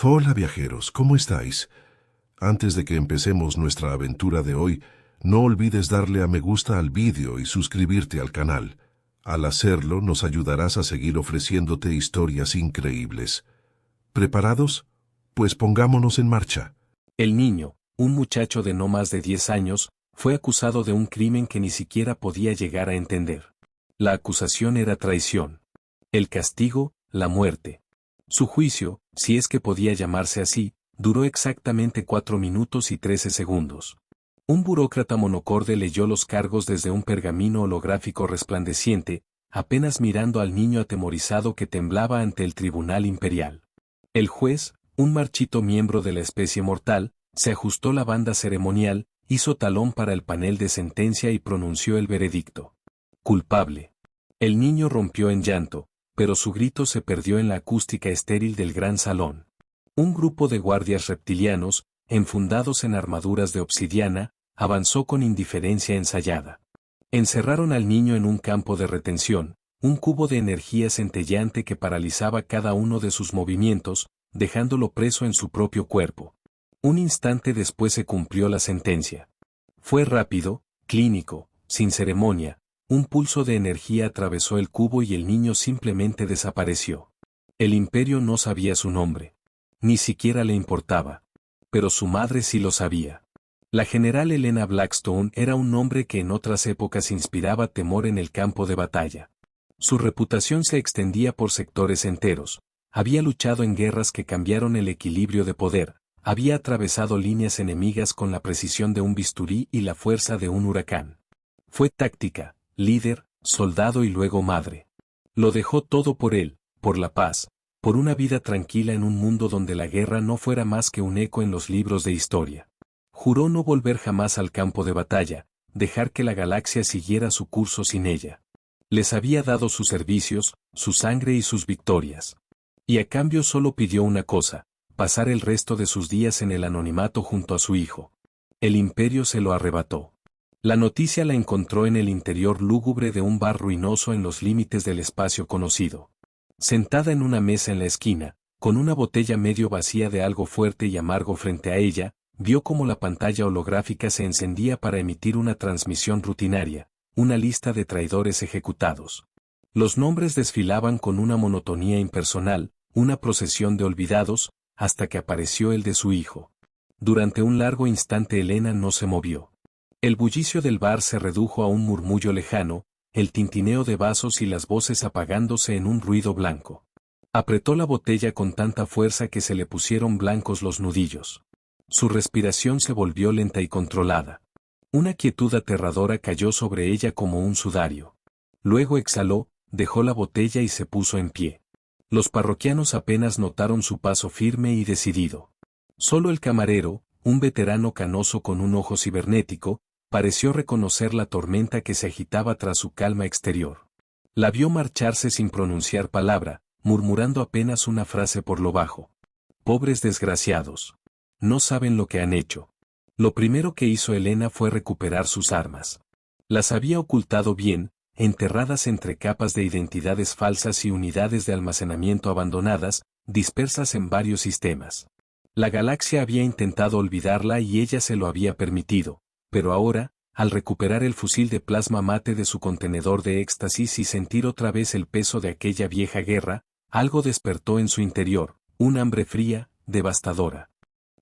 Hola viajeros, ¿cómo estáis? Antes de que empecemos nuestra aventura de hoy, no olvides darle a me gusta al vídeo y suscribirte al canal. Al hacerlo nos ayudarás a seguir ofreciéndote historias increíbles. ¿Preparados? Pues pongámonos en marcha. El niño, un muchacho de no más de 10 años, fue acusado de un crimen que ni siquiera podía llegar a entender. La acusación era traición. El castigo, la muerte. Su juicio, si es que podía llamarse así, duró exactamente 4 minutos y 13 segundos. Un burócrata monocorde leyó los cargos desde un pergamino holográfico resplandeciente, apenas mirando al niño atemorizado que temblaba ante el tribunal imperial. El juez, un marchito miembro de la especie mortal, se ajustó la banda ceremonial, hizo talón para el panel de sentencia y pronunció el veredicto. Culpable. El niño rompió en llanto, pero su grito se perdió en la acústica estéril del gran salón. Un grupo de guardias reptilianos, enfundados en armaduras de obsidiana, avanzó con indiferencia ensayada. Encerraron al niño en un campo de retención, un cubo de energía centelleante que paralizaba cada uno de sus movimientos, dejándolo preso en su propio cuerpo. Un instante después se cumplió la sentencia. Fue rápido, clínico, sin ceremonia, un pulso de energía atravesó el cubo y el niño simplemente desapareció. El imperio no sabía su nombre. Ni siquiera le importaba. Pero su madre sí lo sabía. La general Helena Blackstone era un nombre que en otras épocas inspiraba temor en el campo de batalla. Su reputación se extendía por sectores enteros. Había luchado en guerras que cambiaron el equilibrio de poder, había atravesado líneas enemigas con la precisión de un bisturí y la fuerza de un huracán. Fue táctica, líder, soldado y luego madre. Lo dejó todo por él, por la paz, por una vida tranquila en un mundo donde la guerra no fuera más que un eco en los libros de historia. Juró no volver jamás al campo de batalla, dejar que la galaxia siguiera su curso sin ella. Les había dado sus servicios, su sangre y sus victorias. Y a cambio solo pidió una cosa, pasar el resto de sus días en el anonimato junto a su hijo. El imperio se lo arrebató. La noticia la encontró en el interior lúgubre de un bar ruinoso en los límites del espacio conocido. Sentada en una mesa en la esquina, con una botella medio vacía de algo fuerte y amargo frente a ella, vio cómo la pantalla holográfica se encendía para emitir una transmisión rutinaria, una lista de traidores ejecutados. Los nombres desfilaban con una monotonía impersonal, una procesión de olvidados, hasta que apareció el de su hijo. Durante un largo instante Helena no se movió. El bullicio del bar se redujo a un murmullo lejano, el tintineo de vasos y las voces apagándose en un ruido blanco. Apretó la botella con tanta fuerza que se le pusieron blancos los nudillos. Su respiración se volvió lenta y controlada. Una quietud aterradora cayó sobre ella como un sudario. Luego exhaló, dejó la botella y se puso en pie. Los parroquianos apenas notaron su paso firme y decidido. Solo el camarero, un veterano canoso con un ojo cibernético, pareció reconocer la tormenta que se agitaba tras su calma exterior. La vio marcharse sin pronunciar palabra, murmurando apenas una frase por lo bajo. Pobres desgraciados. No saben lo que han hecho. Lo primero que hizo Helena fue recuperar sus armas. Las había ocultado bien, enterradas entre capas de identidades falsas y unidades de almacenamiento abandonadas, dispersas en varios sistemas. La galaxia había intentado olvidarla y ella se lo había permitido, pero ahora, al recuperar el fusil de plasma mate de su contenedor de éxtasis y sentir otra vez el peso de aquella vieja guerra, algo despertó en su interior, un hambre fría, devastadora.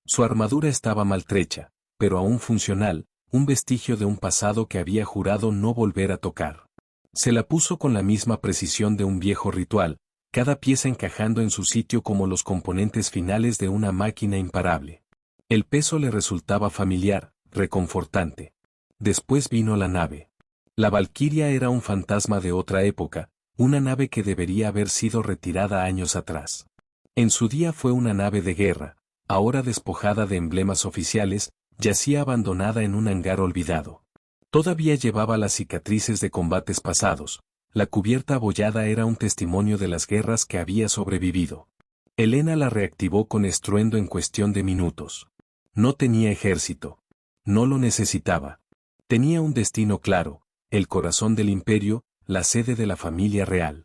Su armadura estaba maltrecha, pero aún funcional, un vestigio de un pasado que había jurado no volver a tocar. Se la puso con la misma precisión de un viejo ritual, cada pieza encajando en su sitio como los componentes finales de una máquina imparable. El peso le resultaba familiar, reconfortante. Después vino la nave. La Valquiria era un fantasma de otra época, una nave que debería haber sido retirada años atrás. En su día fue una nave de guerra, ahora despojada de emblemas oficiales, yacía abandonada en un hangar olvidado. Todavía llevaba las cicatrices de combates pasados, la cubierta abollada era un testimonio de las guerras que había sobrevivido. Helena la reactivó con estruendo en cuestión de minutos. No tenía ejército. No lo necesitaba. Tenía un destino claro, el corazón del imperio, la sede de la familia real.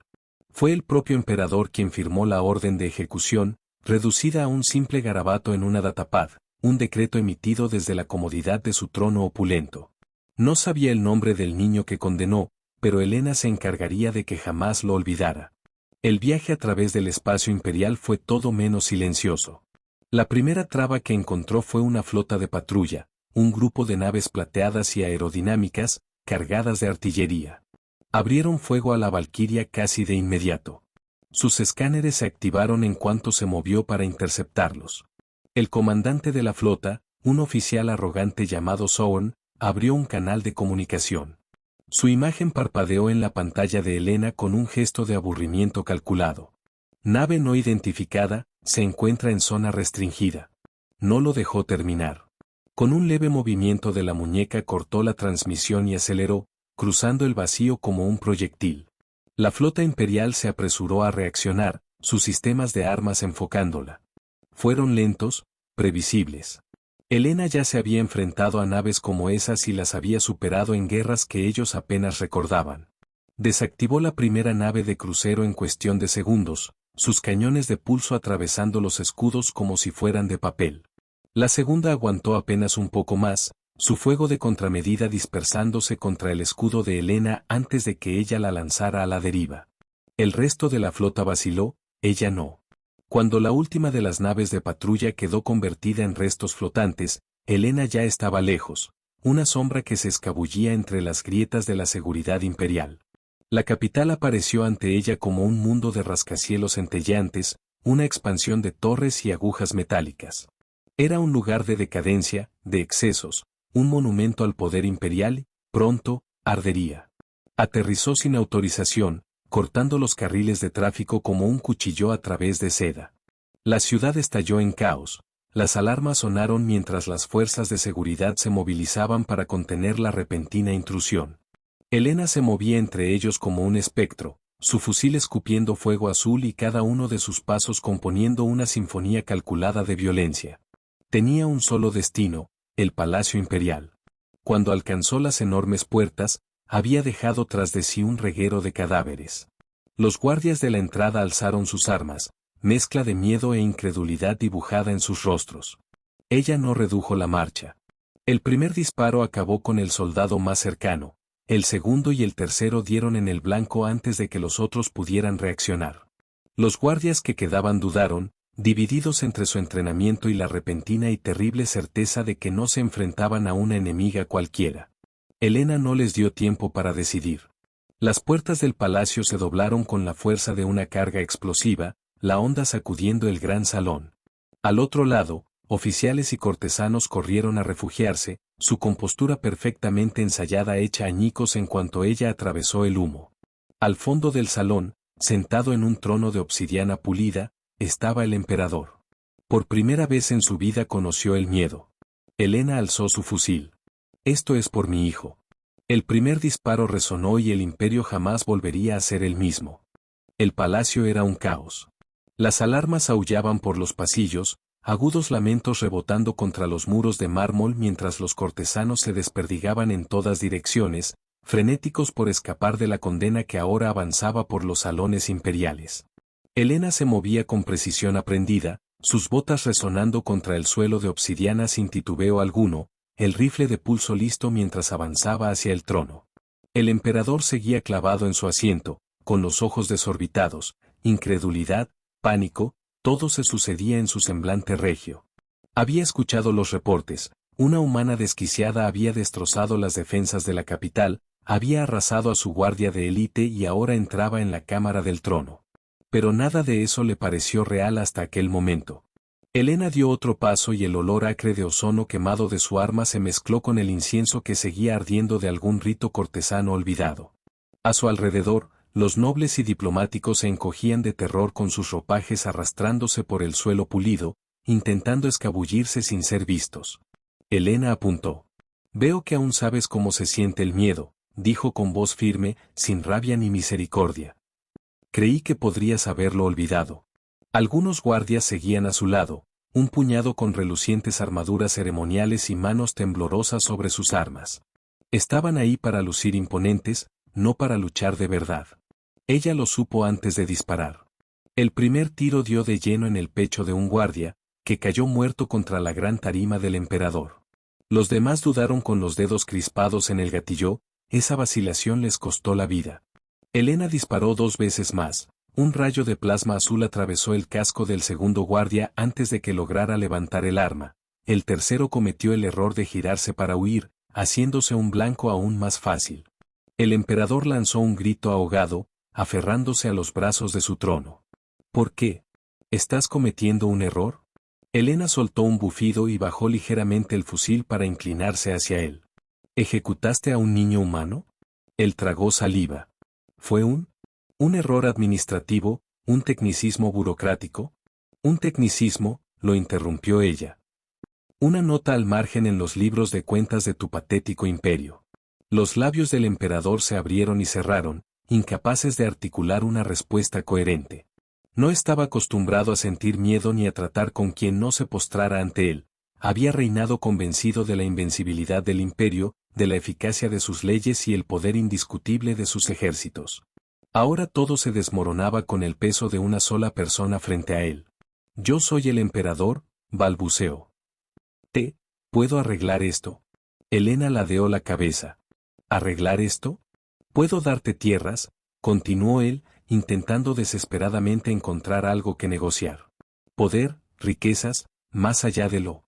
Fue el propio emperador quien firmó la orden de ejecución, reducida a un simple garabato en una datapad, un decreto emitido desde la comodidad de su trono opulento. No sabía el nombre del niño que condenó, pero Helena se encargaría de que jamás lo olvidara. El viaje a través del espacio imperial fue todo menos silencioso. La primera traba que encontró fue una flota de patrulla, un grupo de naves plateadas y aerodinámicas, cargadas de artillería. Abrieron fuego a la Valquiria casi de inmediato. Sus escáneres se activaron en cuanto se movió para interceptarlos. El comandante de la flota, un oficial arrogante llamado Soorn, abrió un canal de comunicación. Su imagen parpadeó en la pantalla de Helena con un gesto de aburrimiento calculado. Nave no identificada, se encuentra en zona restringida. No lo dejó terminar. Con un leve movimiento de la muñeca cortó la transmisión y aceleró, cruzando el vacío como un proyectil. La flota imperial se apresuró a reaccionar, sus sistemas de armas enfocándola. Fueron lentos, previsibles. Helena ya se había enfrentado a naves como esas y las había superado en guerras que ellos apenas recordaban. Desactivó la primera nave de crucero en cuestión de segundos, sus cañones de pulso atravesando los escudos como si fueran de papel. La segunda aguantó apenas un poco más, su fuego de contramedida dispersándose contra el escudo de Helena antes de que ella la lanzara a la deriva. El resto de la flota vaciló, ella no. Cuando la última de las naves de patrulla quedó convertida en restos flotantes, Helena ya estaba lejos, una sombra que se escabullía entre las grietas de la seguridad imperial. La capital apareció ante ella como un mundo de rascacielos centelleantes, una expansión de torres y agujas metálicas. Era un lugar de decadencia, de excesos, un monumento al poder imperial, pronto, ardería. Aterrizó sin autorización, cortando los carriles de tráfico como un cuchillo a través de seda. La ciudad estalló en caos, las alarmas sonaron mientras las fuerzas de seguridad se movilizaban para contener la repentina intrusión. Helena se movía entre ellos como un espectro, su fusil escupiendo fuego azul y cada uno de sus pasos componiendo una sinfonía calculada de violencia. Tenía un solo destino, el Palacio Imperial. Cuando alcanzó las enormes puertas, había dejado tras de sí un reguero de cadáveres. Los guardias de la entrada alzaron sus armas, mezcla de miedo e incredulidad dibujada en sus rostros. Ella no redujo la marcha. El primer disparo acabó con el soldado más cercano, el segundo y el tercero dieron en el blanco antes de que los otros pudieran reaccionar. Los guardias que quedaban dudaron, divididos entre su entrenamiento y la repentina y terrible certeza de que no se enfrentaban a una enemiga cualquiera. Helena no les dio tiempo para decidir. Las puertas del palacio se doblaron con la fuerza de una carga explosiva, la onda sacudiendo el gran salón. Al otro lado, oficiales y cortesanos corrieron a refugiarse, su compostura perfectamente ensayada hecha añicos en cuanto ella atravesó el humo. Al fondo del salón, sentado en un trono de obsidiana pulida, estaba el emperador. Por primera vez en su vida conoció el miedo. Helena alzó su fusil. Esto es por mi hijo. El primer disparo resonó y el imperio jamás volvería a ser el mismo. El palacio era un caos. Las alarmas aullaban por los pasillos, agudos lamentos rebotando contra los muros de mármol mientras los cortesanos se desperdigaban en todas direcciones, frenéticos por escapar de la condena que ahora avanzaba por los salones imperiales. Helena se movía con precisión aprendida, sus botas resonando contra el suelo de obsidiana sin titubeo alguno, el rifle de pulso listo mientras avanzaba hacia el trono. El emperador seguía clavado en su asiento, con los ojos desorbitados, incredulidad, pánico, todo se sucedía en su semblante regio. Había escuchado los reportes, una humana desquiciada había destrozado las defensas de la capital, había arrasado a su guardia de élite y ahora entraba en la cámara del trono. Pero nada de eso le pareció real hasta aquel momento. Helena dio otro paso y el olor acre de ozono quemado de su arma se mezcló con el incienso que seguía ardiendo de algún rito cortesano olvidado. A su alrededor, los nobles y diplomáticos se encogían de terror con sus ropajes arrastrándose por el suelo pulido, intentando escabullirse sin ser vistos. Helena apuntó. «Veo que aún sabes cómo se siente el miedo», dijo con voz firme, sin rabia ni misericordia. «Creí que podrías haberlo olvidado». Algunos guardias seguían a su lado, un puñado con relucientes armaduras ceremoniales y manos temblorosas sobre sus armas. Estaban ahí para lucir imponentes, no para luchar de verdad. Ella lo supo antes de disparar. El primer tiro dio de lleno en el pecho de un guardia, que cayó muerto contra la gran tarima del emperador. Los demás dudaron con los dedos crispados en el gatillo, esa vacilación les costó la vida. Helena disparó 2 veces más. Un rayo de plasma azul atravesó el casco del segundo guardia antes de que lograra levantar el arma. El tercero cometió el error de girarse para huir, haciéndose un blanco aún más fácil. El emperador lanzó un grito ahogado, aferrándose a los brazos de su trono. ¿Por qué? ¿Estás cometiendo un error? Helena soltó un bufido y bajó ligeramente el fusil para inclinarse hacia él. ¿Ejecutaste a un niño humano? Él tragó saliva. ¿Fue un error administrativo, un tecnicismo burocrático? Un tecnicismo, lo interrumpió ella. Una nota al margen en los libros de cuentas de tu patético imperio. Los labios del emperador se abrieron y cerraron, incapaces de articular una respuesta coherente. No estaba acostumbrado a sentir miedo ni a tratar con quien no se postrara ante él. Había reinado convencido de la invencibilidad del imperio, de la eficacia de sus leyes y el poder indiscutible de sus ejércitos. Ahora todo se desmoronaba con el peso de una sola persona frente a él. Yo soy el emperador, balbuceó. ¿Puedo arreglar esto? Helena ladeó la cabeza. ¿Arreglar esto? ¿Puedo darte tierras? Continuó él, intentando desesperadamente encontrar algo que negociar. Poder, riquezas, más allá de lo.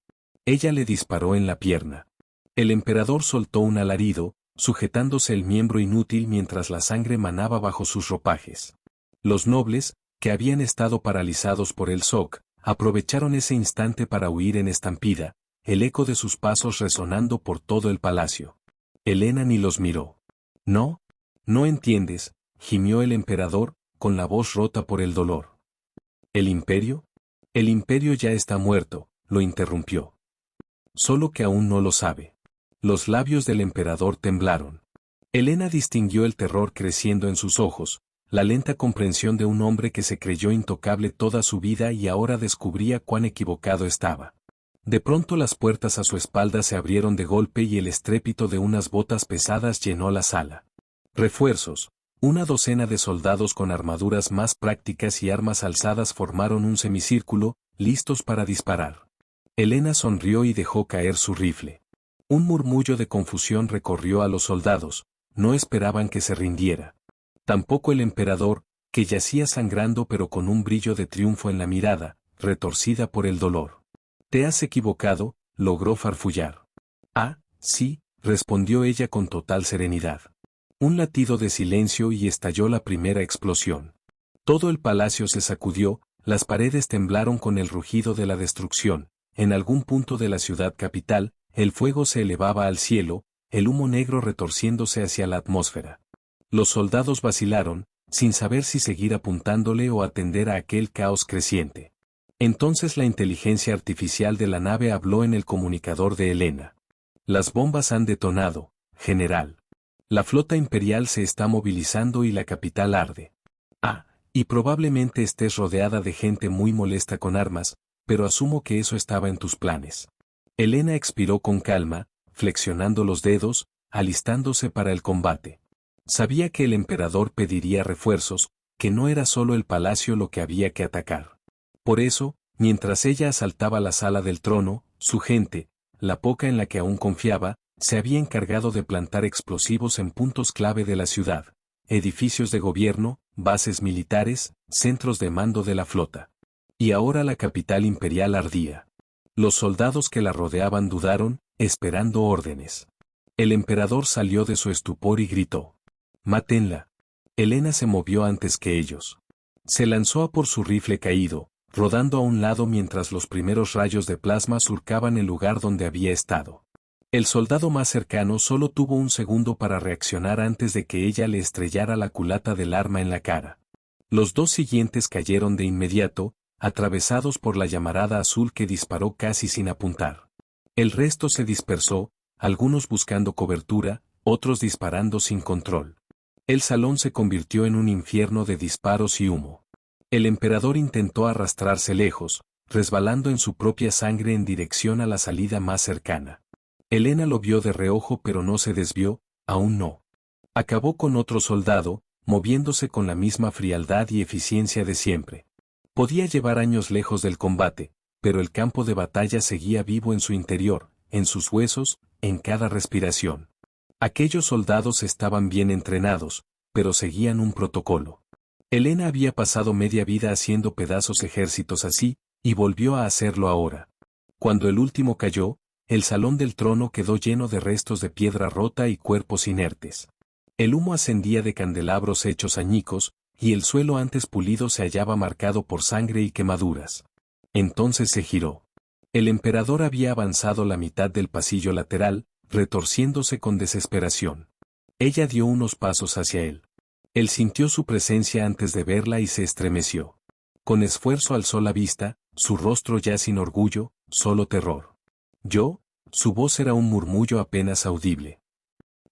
Ella le disparó en la pierna. El emperador soltó un alarido, sujetándose el miembro inútil mientras la sangre manaba bajo sus ropajes. Los nobles, que habían estado paralizados por el shock, aprovecharon ese instante para huir en estampida, el eco de sus pasos resonando por todo el palacio. Helena ni los miró. No entiendes, gimió el emperador, con la voz rota por el dolor. ¿El imperio? El imperio ya está muerto, lo interrumpió. Solo que aún no lo sabe. Los labios del emperador temblaron. Helena distinguió el terror creciendo en sus ojos, la lenta comprensión de un hombre que se creyó intocable toda su vida y ahora descubría cuán equivocado estaba. De pronto las puertas a su espalda se abrieron de golpe y el estrépito de unas botas pesadas llenó la sala. Refuerzos. Una docena de soldados con armaduras más prácticas y armas alzadas formaron un semicírculo, listos para disparar. Helena sonrió y dejó caer su rifle. Un murmullo de confusión recorrió a los soldados, no esperaban que se rindiera. Tampoco el emperador, que yacía sangrando pero con un brillo de triunfo en la mirada, retorcida por el dolor. «Te has equivocado», logró farfullar. «Ah, sí», respondió ella con total serenidad. Un latido de silencio y estalló la primera explosión. Todo el palacio se sacudió, las paredes temblaron con el rugido de la destrucción. En algún punto de la ciudad capital, el fuego se elevaba al cielo, el humo negro retorciéndose hacia la atmósfera. Los soldados vacilaron, sin saber si seguir apuntándole o atender a aquel caos creciente. Entonces la inteligencia artificial de la nave habló en el comunicador de Helena. «Las bombas han detonado, general. La flota imperial se está movilizando y la capital arde. Y probablemente estés rodeada de gente muy molesta con armas, pero asumo que eso estaba en tus planes». Helena expiró con calma, flexionando los dedos, alistándose para el combate. Sabía que el emperador pediría refuerzos, que no era solo el palacio lo que había que atacar. Por eso, mientras ella asaltaba la sala del trono, su gente, la poca en la que aún confiaba, se había encargado de plantar explosivos en puntos clave de la ciudad, edificios de gobierno, bases militares, centros de mando de la flota. Y ahora la capital imperial ardía. Los soldados que la rodeaban dudaron, esperando órdenes. El emperador salió de su estupor y gritó: «¡Mátenla!». Helena se movió antes que ellos. Se lanzó a por su rifle caído, rodando a un lado mientras los primeros rayos de plasma surcaban el lugar donde había estado. El soldado más cercano solo tuvo un segundo para reaccionar antes de que ella le estrellara la culata del arma en la cara. Los 2 siguientes cayeron de inmediato, atravesados por la llamarada azul que disparó casi sin apuntar. El resto se dispersó, algunos buscando cobertura, otros disparando sin control. El salón se convirtió en un infierno de disparos y humo. El emperador intentó arrastrarse lejos, resbalando en su propia sangre en dirección a la salida más cercana. Helena lo vio de reojo pero no se desvió, aún no. Acabó con otro soldado, moviéndose con la misma frialdad y eficiencia de siempre. Podía llevar años lejos del combate, pero el campo de batalla seguía vivo en su interior, en sus huesos, en cada respiración. Aquellos soldados estaban bien entrenados, pero seguían un protocolo. Helena había pasado media vida haciendo pedazos ejércitos así, y volvió a hacerlo ahora. Cuando el último cayó, el salón del trono quedó lleno de restos de piedra rota y cuerpos inertes. El humo ascendía de candelabros hechos añicos, y el suelo antes pulido se hallaba marcado por sangre y quemaduras. Entonces se giró. El emperador había avanzado la mitad del pasillo lateral, retorciéndose con desesperación. Ella dio unos pasos hacia él. Él sintió su presencia antes de verla y se estremeció. Con esfuerzo alzó la vista, su rostro ya sin orgullo, solo terror. ¿Yo? Su voz era un murmullo apenas audible.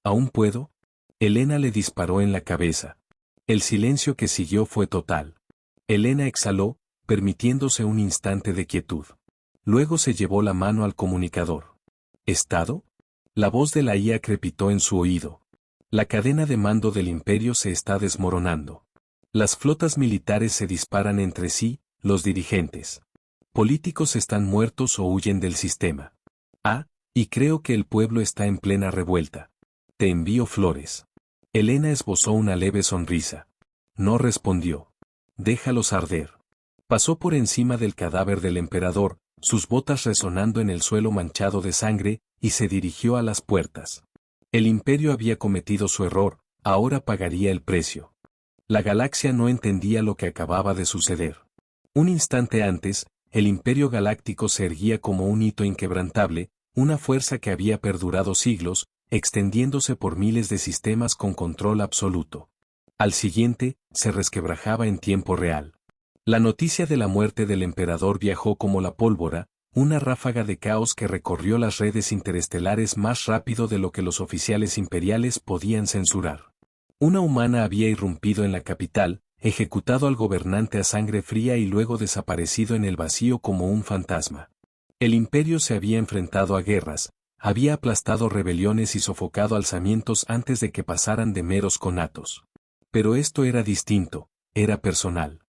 ¿Aún puedo? Helena le disparó en la cabeza. El silencio que siguió fue total. Helena exhaló, permitiéndose un instante de quietud. Luego se llevó la mano al comunicador. ¿Estado? La voz de la IA crepitó en su oído. La cadena de mando del imperio se está desmoronando. Las flotas militares se disparan entre sí, los dirigentes políticos están muertos o huyen del sistema. Y creo que el pueblo está en plena revuelta. Te envío flores. Helena esbozó una leve sonrisa. No respondió. Déjalos arder. Pasó por encima del cadáver del emperador, sus botas resonando en el suelo manchado de sangre, y se dirigió a las puertas. El imperio había cometido su error, ahora pagaría el precio. La galaxia no entendía lo que acababa de suceder. Un instante antes, el imperio galáctico se erguía como un hito inquebrantable, una fuerza que había perdurado siglos, extendiéndose por miles de sistemas con control absoluto. Al siguiente, se resquebrajaba en tiempo real. La noticia de la muerte del emperador viajó como la pólvora, una ráfaga de caos que recorrió las redes interestelares más rápido de lo que los oficiales imperiales podían censurar. Una humana había irrumpido en la capital, ejecutado al gobernante a sangre fría y luego desaparecido en el vacío como un fantasma. El imperio se había enfrentado a guerras, había aplastado rebeliones y sofocado alzamientos antes de que pasaran de meros conatos. Pero esto era distinto, era personal.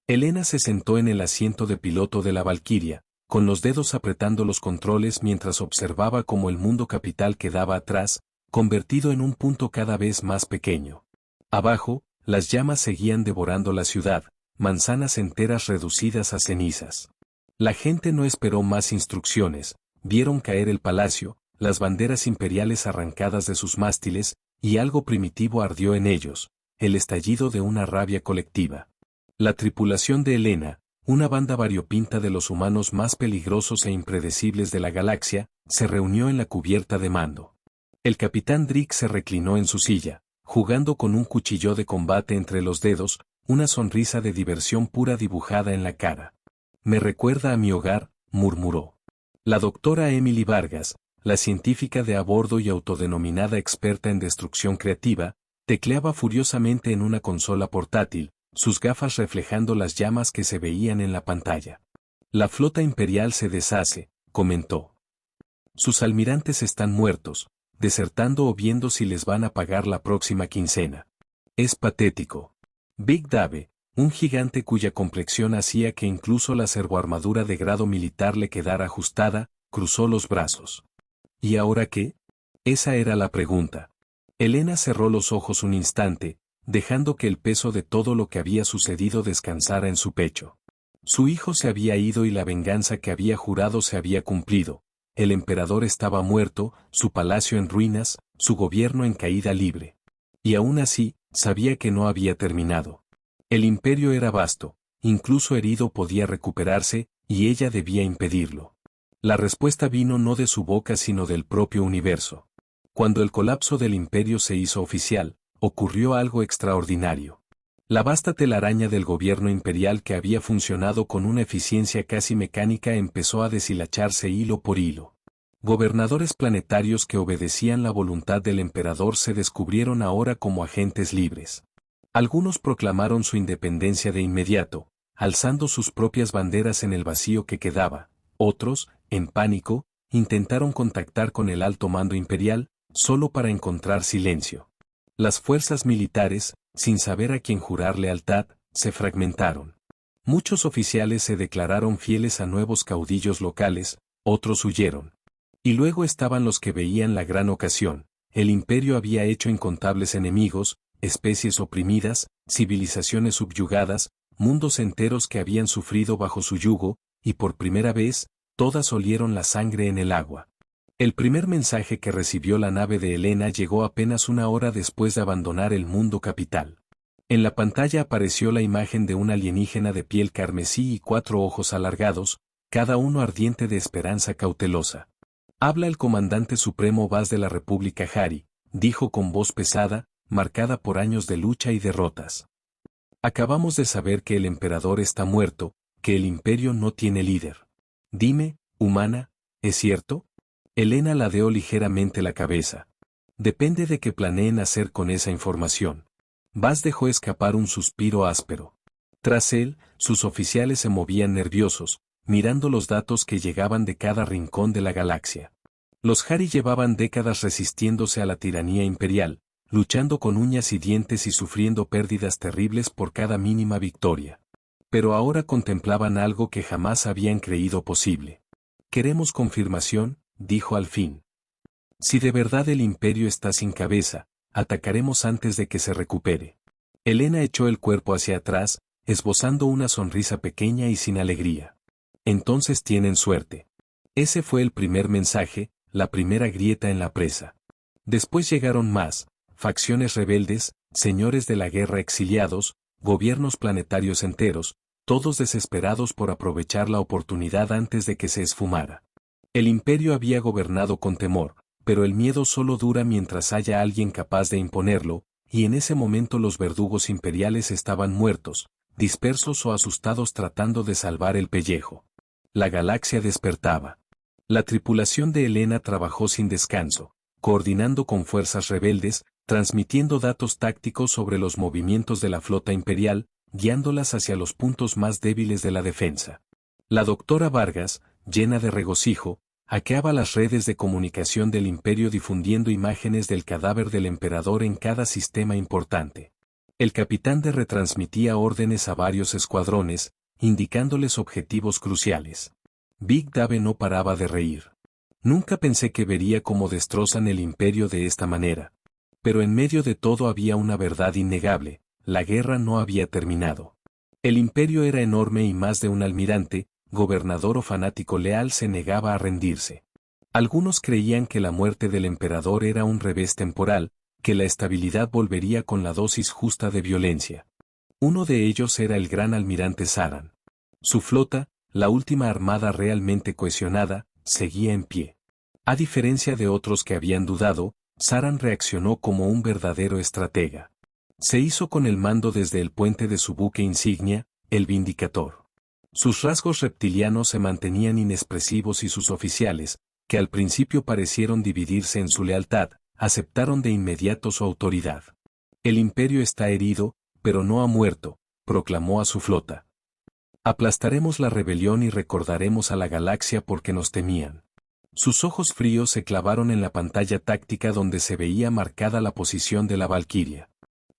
Helena se sentó en el asiento de piloto de la Valquiria, con los dedos apretando los controles mientras observaba cómo el mundo capital quedaba atrás, convertido en un punto cada vez más pequeño. Abajo, las llamas seguían devorando la ciudad, manzanas enteras reducidas a cenizas. La gente no esperó más instrucciones, vieron caer el palacio, las banderas imperiales arrancadas de sus mástiles, y algo primitivo ardió en ellos, el estallido de una rabia colectiva. La tripulación de Helena, una banda variopinta de los humanos más peligrosos e impredecibles de la galaxia, se reunió en la cubierta de mando. El capitán Drake se reclinó en su silla, jugando con un cuchillo de combate entre los dedos, una sonrisa de diversión pura dibujada en la cara. Me recuerda a mi hogar, murmuró. La doctora Emily Vargas, la científica de a bordo y autodenominada experta en destrucción creativa, tecleaba furiosamente en una consola portátil, sus gafas reflejando las llamas que se veían en la pantalla. La flota imperial se deshace, comentó. Sus almirantes están muertos, desertando o viendo si les van a pagar la próxima quincena. Es patético. Big Dave, un gigante cuya complexión hacía que incluso la servoarmadura de grado militar le quedara ajustada, cruzó los brazos. ¿Y ahora qué? Esa era la pregunta. Helena cerró los ojos un instante, dejando que el peso de todo lo que había sucedido descansara en su pecho. Su hijo se había ido y la venganza que había jurado se había cumplido. El emperador estaba muerto, su palacio en ruinas, su gobierno en caída libre. Y aún así, sabía que no había terminado. El imperio era vasto, incluso herido podía recuperarse, y ella debía impedirlo. La respuesta vino no de su boca sino del propio universo. Cuando el colapso del imperio se hizo oficial, ocurrió algo extraordinario. La vasta telaraña del gobierno imperial que había funcionado con una eficiencia casi mecánica empezó a deshilacharse hilo por hilo. Gobernadores planetarios que obedecían la voluntad del emperador se descubrieron ahora como agentes libres. Algunos proclamaron su independencia de inmediato, alzando sus propias banderas en el vacío que quedaba. Otros, en pánico, intentaron contactar con el alto mando imperial, solo para encontrar silencio. Las fuerzas militares, sin saber a quién jurar lealtad, se fragmentaron. Muchos oficiales se declararon fieles a nuevos caudillos locales, otros huyeron. Y luego estaban los que veían la gran ocasión. El imperio había hecho incontables enemigos, especies oprimidas, civilizaciones subyugadas, mundos enteros que habían sufrido bajo su yugo, y por primera vez, todas olieron la sangre en el agua. El primer mensaje que recibió la nave de Helena llegó apenas una hora después de abandonar el mundo capital. En la pantalla apareció la imagen de un alienígena de piel carmesí y 4 ojos alargados, cada uno ardiente de esperanza cautelosa. «Habla el comandante supremo Vaz de la República Hari», dijo con voz pesada, marcada por años de lucha y derrotas. «Acabamos de saber que el emperador está muerto, que el imperio no tiene líder. Dime, humana, ¿es cierto?» Helena ladeó ligeramente la cabeza. «Depende de qué planeen hacer con esa información». Vaz dejó escapar un suspiro áspero. Tras él, sus oficiales se movían nerviosos, mirando los datos que llegaban de cada rincón de la galaxia. Los Hari llevaban décadas resistiéndose a la tiranía imperial, luchando con uñas y dientes y sufriendo pérdidas terribles por cada mínima victoria. Pero ahora contemplaban algo que jamás habían creído posible. «Queremos confirmación», dijo al fin. «Si de verdad el imperio está sin cabeza, atacaremos antes de que se recupere». Helena echó el cuerpo hacia atrás, esbozando una sonrisa pequeña y sin alegría. «Entonces tienen suerte». Ese fue el primer mensaje, la primera grieta en la presa. Después llegaron más, facciones rebeldes, señores de la guerra exiliados, gobiernos planetarios enteros, todos desesperados por aprovechar la oportunidad antes de que se esfumara. El imperio había gobernado con temor, pero el miedo solo dura mientras haya alguien capaz de imponerlo, y en ese momento los verdugos imperiales estaban muertos, dispersos o asustados tratando de salvar el pellejo. La galaxia despertaba. La tripulación de Helena trabajó sin descanso, coordinando con fuerzas rebeldes, transmitiendo datos tácticos sobre los movimientos de la flota imperial, guiándolas hacia los puntos más débiles de la defensa. La doctora Vargas, llena de regocijo, hackeaba las redes de comunicación del imperio difundiendo imágenes del cadáver del emperador en cada sistema importante. El capitán de retransmitía órdenes a varios escuadrones, indicándoles objetivos cruciales. Big Dave no paraba de reír. «Nunca pensé que vería cómo destrozan el imperio de esta manera. Pero en medio de todo había una verdad innegable, la guerra no había terminado. El imperio era enorme y más de un almirante, gobernador o fanático leal se negaba a rendirse. Algunos creían que la muerte del emperador era un revés temporal, que la estabilidad volvería con la dosis justa de violencia. Uno de ellos era el gran almirante Saran. Su flota, la última armada realmente cohesionada, seguía en pie. A diferencia de otros que habían dudado, Saran reaccionó como un verdadero estratega. Se hizo con el mando desde el puente de su buque insignia, el Vindicator. Sus rasgos reptilianos se mantenían inexpresivos y sus oficiales, que al principio parecieron dividirse en su lealtad, aceptaron de inmediato su autoridad. «El imperio está herido, pero no ha muerto», proclamó a su flota. «Aplastaremos la rebelión y recordaremos a la galaxia porque nos temían». Sus ojos fríos se clavaron en la pantalla táctica donde se veía marcada la posición de la Valquiria.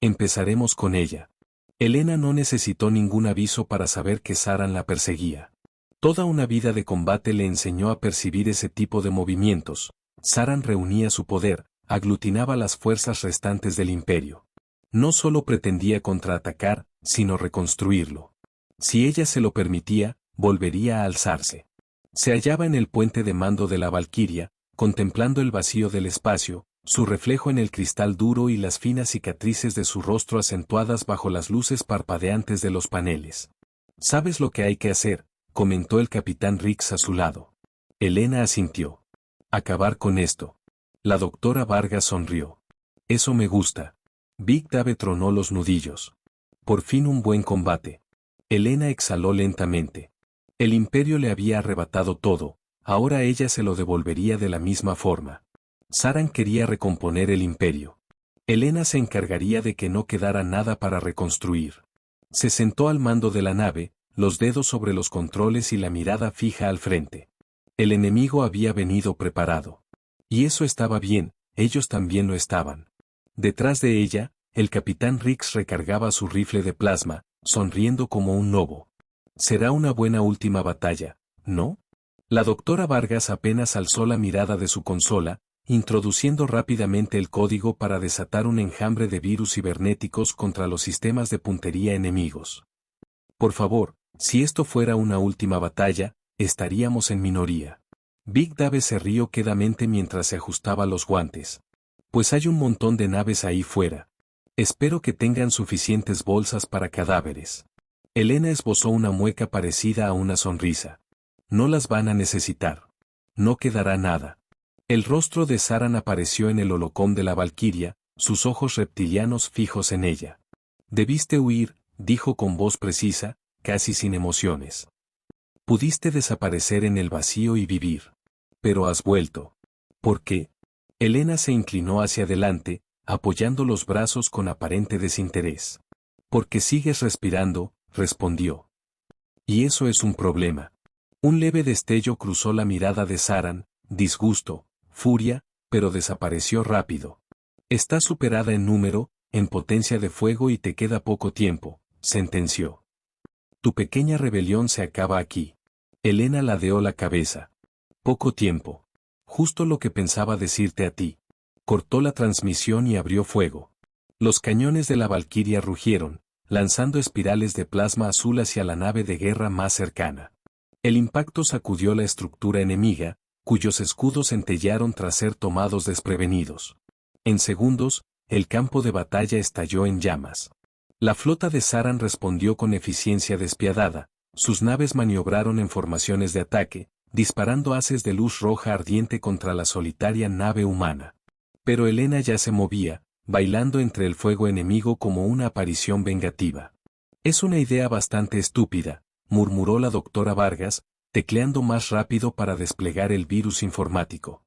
«Empezaremos con ella». Helena no necesitó ningún aviso para saber que Saran la perseguía. Toda una vida de combate le enseñó a percibir ese tipo de movimientos. Saran reunía su poder, aglutinaba las fuerzas restantes del imperio. No solo pretendía contraatacar, sino reconstruirlo. Si ella se lo permitía, volvería a alzarse. Se hallaba en el puente de mando de la Valquiria, contemplando el vacío del espacio, su reflejo en el cristal duro y las finas cicatrices de su rostro acentuadas bajo las luces parpadeantes de los paneles. «¿Sabes lo que hay que hacer?», comentó el capitán Rix a su lado. Helena asintió. «Acabar con esto». La doctora Vargas sonrió. «Eso me gusta». Big Dave tronó los nudillos. «Por fin un buen combate». Helena exhaló lentamente. El imperio le había arrebatado todo, ahora ella se lo devolvería de la misma forma. Saran quería recomponer el imperio. Helena se encargaría de que no quedara nada para reconstruir. Se sentó al mando de la nave, los dedos sobre los controles y la mirada fija al frente. El enemigo había venido preparado. Y eso estaba bien, ellos también lo estaban. Detrás de ella, el capitán Rix recargaba su rifle de plasma, sonriendo como un lobo. Será una buena última batalla, ¿no? La doctora Vargas apenas alzó la mirada de su consola, introduciendo rápidamente el código para desatar un enjambre de virus cibernéticos contra los sistemas de puntería enemigos. Por favor, si esto fuera una última batalla, estaríamos en minoría. Big Dave se rió quedamente mientras se ajustaba los guantes. Pues hay un montón de naves ahí fuera. Espero que tengan suficientes bolsas para cadáveres. Elena esbozó una mueca parecida a una sonrisa. No las van a necesitar. No quedará nada. El rostro de Saran apareció en el holocón de la Valquiria, sus ojos reptilianos fijos en ella. Debiste huir, dijo con voz precisa, casi sin emociones. Pudiste desaparecer en el vacío y vivir. Pero has vuelto. ¿Por qué? Elena se inclinó hacia adelante, apoyando los brazos con aparente desinterés. Porque sigues respirando, respondió. Y eso es un problema. Un leve destello cruzó la mirada de Saran, disgusto, furia, pero desapareció rápido. Estás superada en número, en potencia de fuego y te queda poco tiempo, sentenció. Tu pequeña rebelión se acaba aquí. Elena ladeó la cabeza. Poco tiempo. Justo lo que pensaba decirte a ti. Cortó la transmisión y abrió fuego. Los cañones de la Valquiria rugieron, lanzando espirales de plasma azul hacia la nave de guerra más cercana. El impacto sacudió la estructura enemiga, cuyos escudos centellearon tras ser tomados desprevenidos. En segundos, el campo de batalla estalló en llamas. La flota de Saran respondió con eficiencia despiadada, sus naves maniobraron en formaciones de ataque, disparando haces de luz roja ardiente contra la solitaria nave humana. Pero Elena ya se movía, bailando entre el fuego enemigo como una aparición vengativa. Es una idea bastante estúpida, murmuró la doctora Vargas, tecleando más rápido para desplegar el virus informático.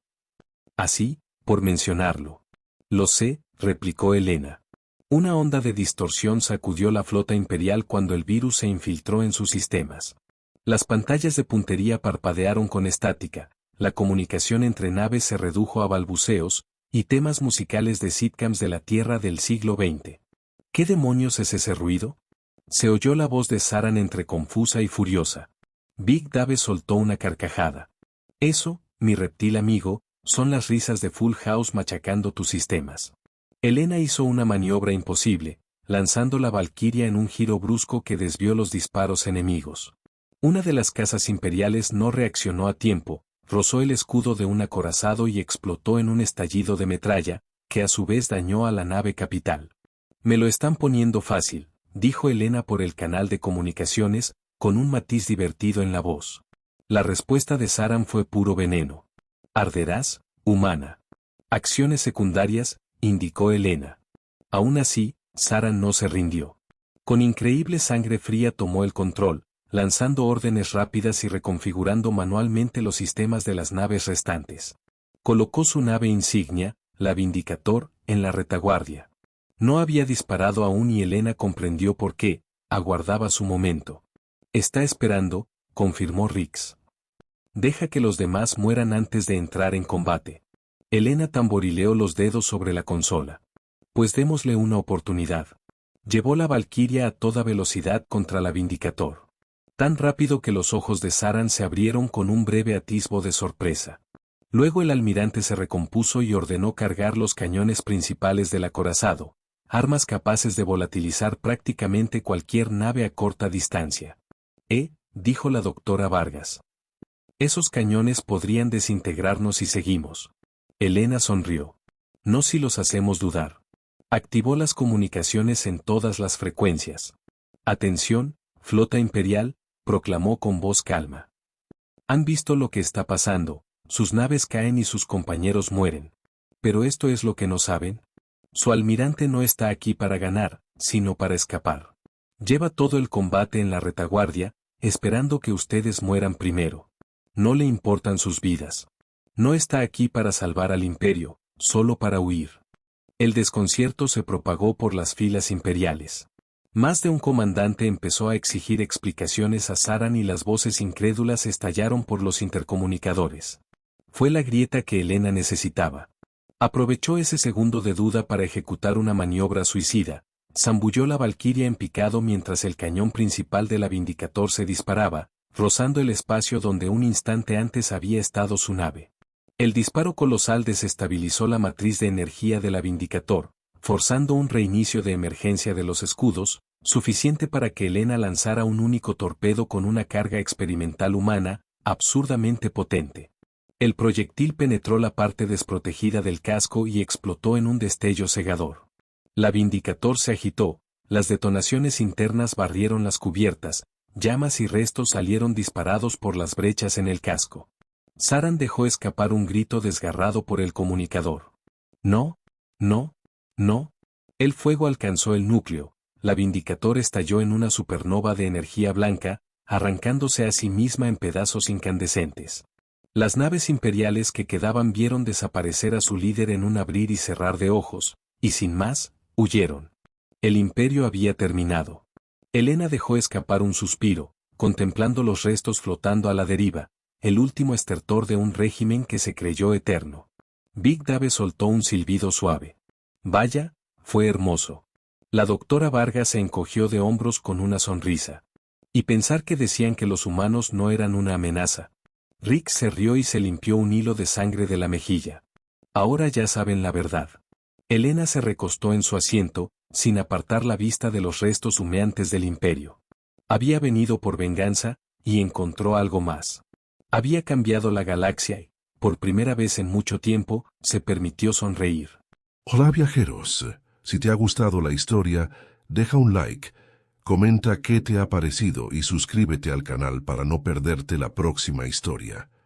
Así, por mencionarlo. Lo sé, replicó Elena. Una onda de distorsión sacudió la flota imperial cuando el virus se infiltró en sus sistemas. Las pantallas de puntería parpadearon con estática, la comunicación entre naves se redujo a balbuceos, y temas musicales de sitcoms de la Tierra del siglo XX. ¿Qué demonios es ese ruido? Se oyó la voz de Saran entre confusa y furiosa. Big Dave soltó una carcajada. Eso, mi reptil amigo, son las risas de Full House machacando tus sistemas. Elena hizo una maniobra imposible, lanzando la Valquiria en un giro brusco que desvió los disparos enemigos. Una de las casas imperiales no reaccionó a tiempo, rozó el escudo de un acorazado y explotó en un estallido de metralla, que a su vez dañó a la nave capital. Me lo están poniendo fácil, dijo Elena por el canal de comunicaciones, con un matiz divertido en la voz. La respuesta de Saran fue puro veneno. Arderás, humana. Acciones secundarias, indicó Elena. Aún así, Saran no se rindió. Con increíble sangre fría tomó el control, lanzando órdenes rápidas y reconfigurando manualmente los sistemas de las naves restantes. Colocó su nave insignia, la Vindicator, en la retaguardia. No había disparado aún y Elena comprendió por qué, aguardaba su momento. Está esperando, confirmó Rix. Deja que los demás mueran antes de entrar en combate. Elena tamborileó los dedos sobre la consola. Pues démosle una oportunidad. Llevó la Valquiria a toda velocidad contra la Vindicator. Tan rápido que los ojos de Saran se abrieron con un breve atisbo de sorpresa. Luego el almirante se recompuso y ordenó cargar los cañones principales del acorazado, armas capaces de volatilizar prácticamente cualquier nave a corta distancia. Dijo la doctora Vargas. Esos cañones podrían desintegrarnos si seguimos. Elena sonrió. No si los hacemos dudar. Activó las comunicaciones en todas las frecuencias. Atención, flota imperial, proclamó con voz calma. Han visto lo que está pasando, sus naves caen y sus compañeros mueren. Pero esto es lo que no saben. Su almirante no está aquí para ganar, sino para escapar. Lleva todo el combate en la retaguardia, esperando que ustedes mueran primero. No le importan sus vidas. No está aquí para salvar al imperio, solo para huir. El desconcierto se propagó por las filas imperiales. Más de un comandante empezó a exigir explicaciones a Saran y las voces incrédulas estallaron por los intercomunicadores. Fue la grieta que Elena necesitaba. Aprovechó ese segundo de duda para ejecutar una maniobra suicida, Zambulló la Valquiria en picado mientras el cañón principal de la Vindicator se disparaba, rozando el espacio donde un instante antes había estado su nave. El disparo colosal desestabilizó la matriz de energía de la Vindicator, forzando un reinicio de emergencia de los escudos, suficiente para que Helena lanzara un único torpedo con una carga experimental humana, absurdamente potente. El proyectil penetró la parte desprotegida del casco y explotó en un destello cegador. La Vindicator se agitó, las detonaciones internas barrieron las cubiertas, llamas y restos salieron disparados por las brechas en el casco. Saran dejó escapar un grito desgarrado por el comunicador. No, no, no. El fuego alcanzó el núcleo, la Vindicator estalló en una supernova de energía blanca, arrancándose a sí misma en pedazos incandescentes. Las naves imperiales que quedaban vieron desaparecer a su líder en un abrir y cerrar de ojos, y sin más, huyeron. El imperio había terminado. Helena dejó escapar un suspiro, contemplando los restos flotando a la deriva, el último estertor de un régimen que se creyó eterno. Big Dave soltó un silbido suave. Vaya, fue hermoso. La doctora Vargas se encogió de hombros con una sonrisa. Y pensar que decían que los humanos no eran una amenaza. Rick se rió y se limpió un hilo de sangre de la mejilla. Ahora ya saben la verdad. Helena se recostó en su asiento, sin apartar la vista de los restos humeantes del imperio. Había venido por venganza, y encontró algo más. Había cambiado la galaxia y, por primera vez en mucho tiempo, se permitió sonreír. Hola viajeros, si te ha gustado la historia, deja un like, comenta qué te ha parecido y suscríbete al canal para no perderte la próxima historia.